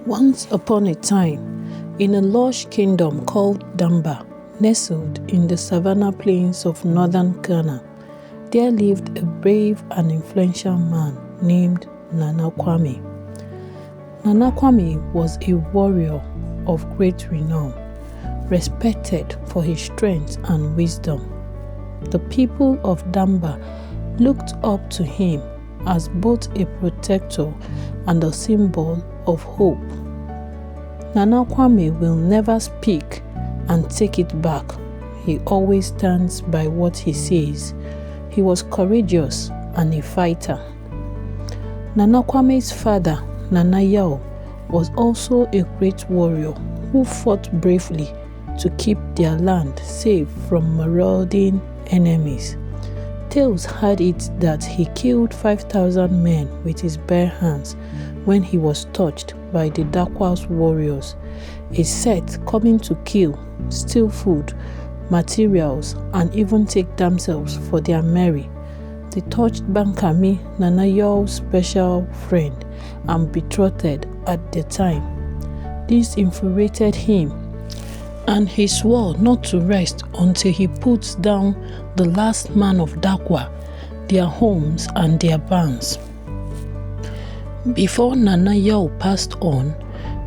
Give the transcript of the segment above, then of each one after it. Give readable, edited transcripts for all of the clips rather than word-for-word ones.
Once upon a time, in a lush kingdom called Damba, nestled in the savannah plains of northern Ghana, there lived a brave and influential man named Nana Kwame. Nana Kwame was a warrior of great renown, respected for his strength and wisdom. The people of Damba looked up to him as both a protector and a symbol of hope. Nana Kwame will never speak and take it back. He always stands by what he says. He was courageous and a fighter. Nana Kwame's father, Nana Yao, was also a great warrior who fought bravely to keep their land safe from marauding enemies. Tales had it that he killed 5,000 men with his bare hands when he was touched by the Dakwa's warriors, a set coming to kill, steal food, materials, and even take themselves for their marry. They touched Bankami, Nana Yao's special friend and betrothed at the time. This infuriated him, and he swore not to rest until he puts down the last man of Dakwa, their homes and their bands. Before Nana Yao passed on,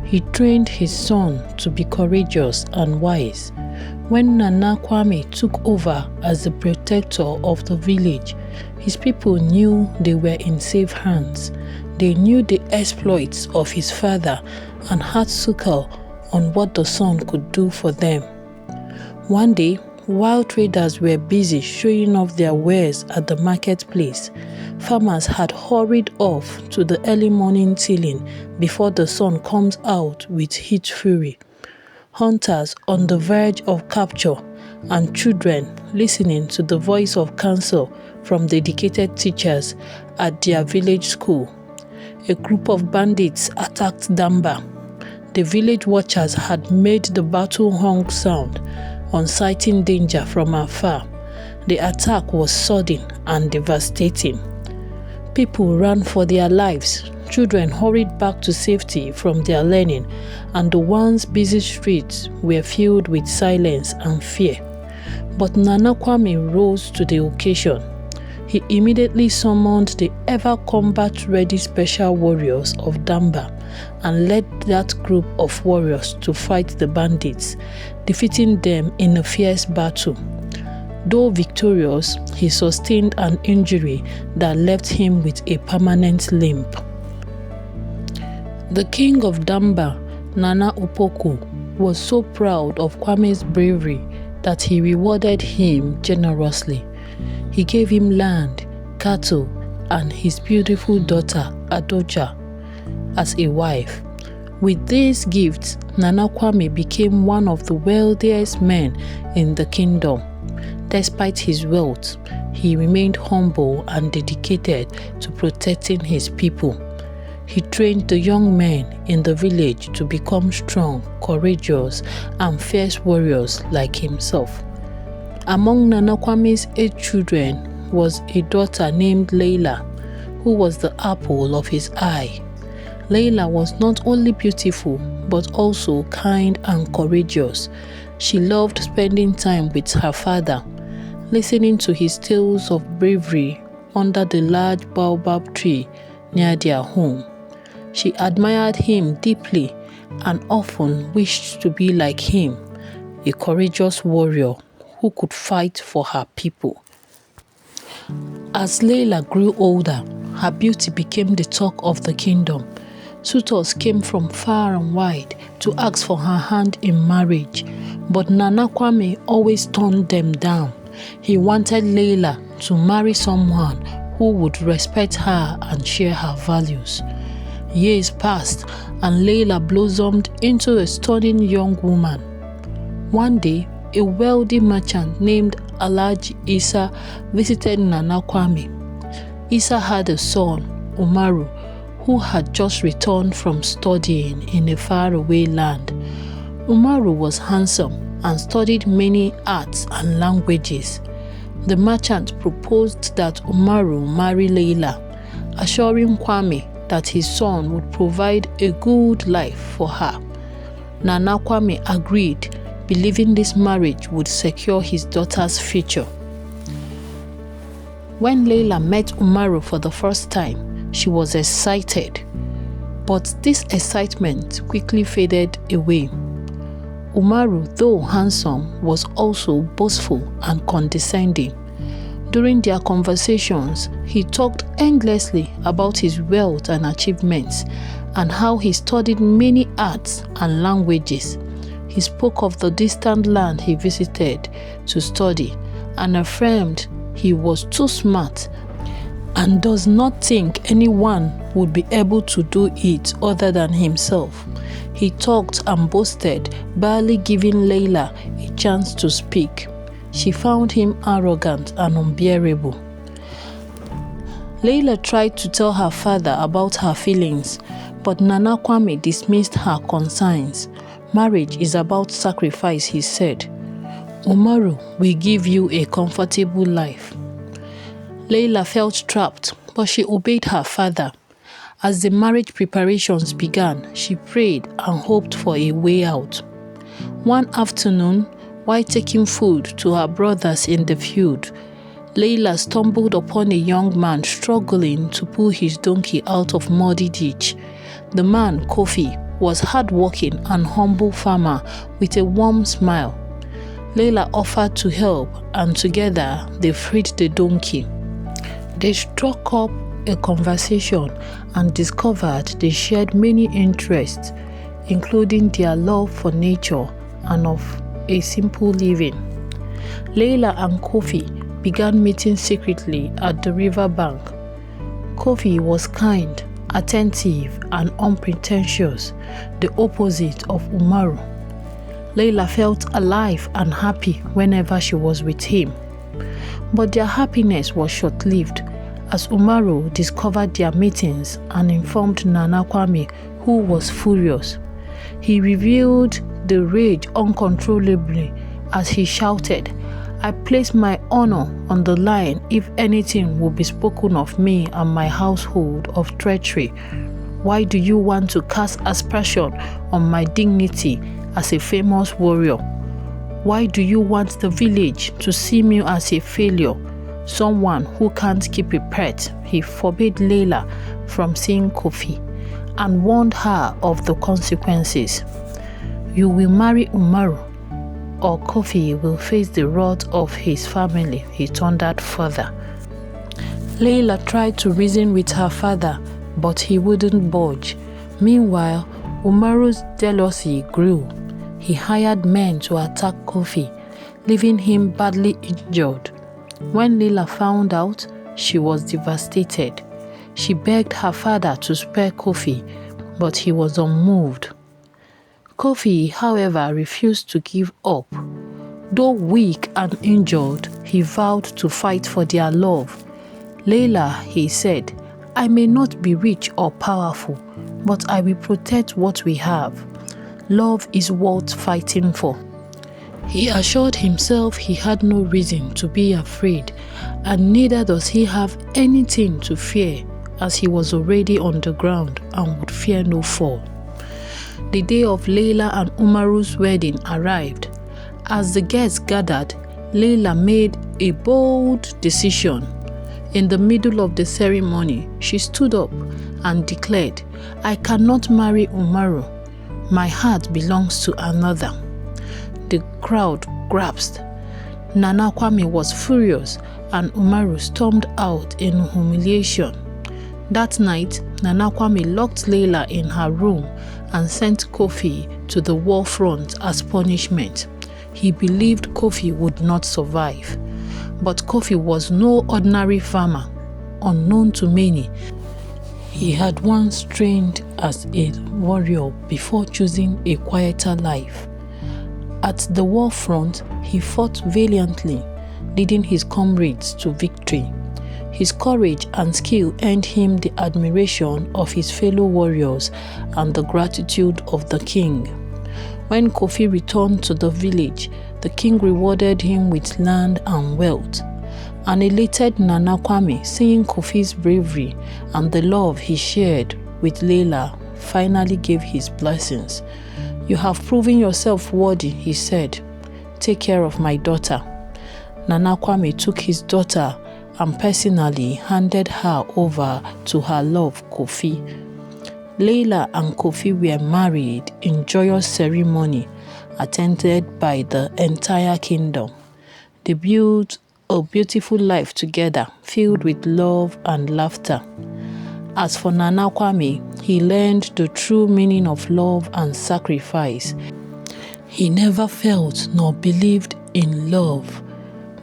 he trained his son to be courageous and wise. When Nana Kwame took over as the protector of the village, his people knew they were in safe hands. They knew the exploits of his father and had succor on what the son could do for them. One day, while traders were busy showing off their wares at the marketplace, farmers had hurried off to the early morning tilling before the sun comes out with heat fury. Hunters on the verge of capture, and children listening to the voice of counsel from dedicated teachers at their village school. A group of bandits attacked Damba. The village watchers had made the battle honk sound, on sighting danger from afar. The attack was sudden and devastating. People ran for their lives. Children hurried back to safety from their learning, and the once busy streets were filled with silence and fear. But Nana Kwame rose to the occasion. He immediately summoned the ever-combat-ready special warriors of Damba and led that group of warriors to fight the bandits, defeating them in a fierce battle. Though victorious, he sustained an injury that left him with a permanent limp. The king of Damba, Nana Opoku, was so proud of Kwame's bravery that he rewarded him generously. He gave him land, cattle, and his beautiful daughter, Adoja, as a wife. With these gifts, Nana Kwame became one of the wealthiest men in the kingdom. Despite his wealth, he remained humble and dedicated to protecting his people. He trained the young men in the village to become strong, courageous, and fierce warriors like himself. Among Nana Kwame's 8 children was a daughter named Leila, who was the apple of his eye. Leila was not only beautiful, but also kind and courageous. She loved spending time with her father, listening to his tales of bravery under the large baobab tree near their home. She admired him deeply and often wished to be like him, a courageous warrior who could fight for her people. As Leila grew older, her beauty became the talk of the kingdom. Suitors came from far and wide to ask for her hand in marriage, but Nana Kwame always turned them down. He wanted Leila to marry someone who would respect her and share her values. Years passed, and Leila blossomed into a stunning young woman. One day, a wealthy merchant named Alhaji Isa visited Nana Kwame. Isa had a son, Umaru, who had just returned from studying in a faraway land. Umaru was handsome and studied many arts and languages. The merchant proposed that Umaru marry Leila, assuring Kwame that his son would provide a good life for her. Nana Kwame agreed, believing this marriage would secure his daughter's future. When Leila met Umaru for the first time, she was excited. But this excitement quickly faded away. Umaru, though handsome, was also boastful and condescending. During their conversations, he talked endlessly about his wealth and achievements and how he studied many arts and languages. He spoke of the distant land he visited to study and affirmed he was too smart and does not think anyone would be able to do it other than himself. He talked and boasted, barely giving Leila a chance to speak. She found him arrogant and unbearable. Leila tried to tell her father about her feelings, but Nana Kwame dismissed her concerns. Marriage is about sacrifice, he said. Umaru will give you a comfortable life. Leila felt trapped, but she obeyed her father. As the marriage preparations began, she prayed and hoped for a way out. One afternoon, while taking food to her brothers in the field, Leila stumbled upon a young man struggling to pull his donkey out of muddy ditch. The man, Kofi, was hardworking and humble farmer with a warm smile. Leila offered to help, and together they freed the donkey. They struck up a conversation and discovered they shared many interests, including their love for nature and of a simple living. Leila and Kofi began meeting secretly at the river bank. Kofi was kind, attentive, and unpretentious, the opposite of Umaru. Leila felt alive and happy whenever she was with him. But their happiness was short-lived, as Umaru discovered their meetings and informed Nana Kwame, who was furious. He revealed the rage uncontrollably as he shouted, "I place my honor on the line if anything will be spoken of me and my household of treachery. Why do you want to cast aspersion on my dignity as a famous warrior? Why do you want the village to see me as a failure, someone who can't keep a pet?" He forbade Leila from seeing Kofi and warned her of the consequences. "You will marry Umaru, or Kofi will face the wrath of his family," he thundered further. Leila tried to reason with her father, but he wouldn't budge. Meanwhile, Umaru's jealousy grew. He hired men to attack Kofi, leaving him badly injured. When Leila found out, she was devastated. She begged her father to spare Kofi, but he was unmoved. Kofi, however, refused to give up. Though weak and injured, he vowed to fight for their love. "Leila," he said, "I may not be rich or powerful, but I will protect what we have. Love is worth fighting for." He assured himself he had no reason to be afraid, and neither does he have anything to fear, as he was already on the ground and would fear no fall. The day of Leila and Umaru's wedding arrived. As the guests gathered, Leila made a bold decision. In the middle of the ceremony, she stood up and declared, "I cannot marry Umaru. My heart belongs to another." The crowd gasped. Nana Kwame was furious, and Umaru stormed out in humiliation. That night, Nana Kwame locked Leila in her room and sent Kofi to the war front as punishment. He believed Kofi would not survive. But Kofi was no ordinary farmer. Unknown to many, he had once trained as a warrior before choosing a quieter life. At the war front, he fought valiantly, leading his comrades to victory. His courage and skill earned him the admiration of his fellow warriors and the gratitude of the king. When Kofi returned to the village, the king rewarded him with land and wealth. An elated Nana Kwame, seeing Kofi's bravery and the love he shared, with Layla finally gave his blessings. "You have proven yourself worthy," he said. "Take care of my daughter." Nana Kwame took his daughter and personally handed her over to her love, Kofi. Layla and Kofi were married in joyous ceremony attended by the entire kingdom. They built a beautiful life together, filled with love and laughter. As for Nana Kwame, he learned the true meaning of love and sacrifice. He never felt nor believed in love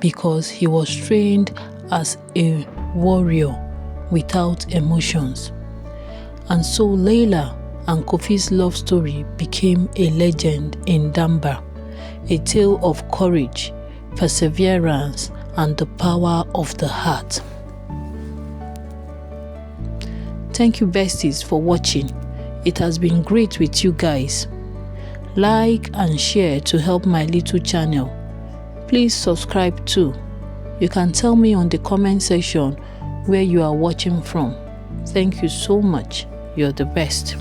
because he was trained as a warrior without emotions. And so Layla and Kofi's love story became a legend in Damba, a tale of courage, perseverance, and the power of the heart. Thank you, besties, for watching. It has been great with you guys. Like and share to help my little channel. Please subscribe too. You can tell me on the comment section where you are watching from. Thank you so much. You're the best.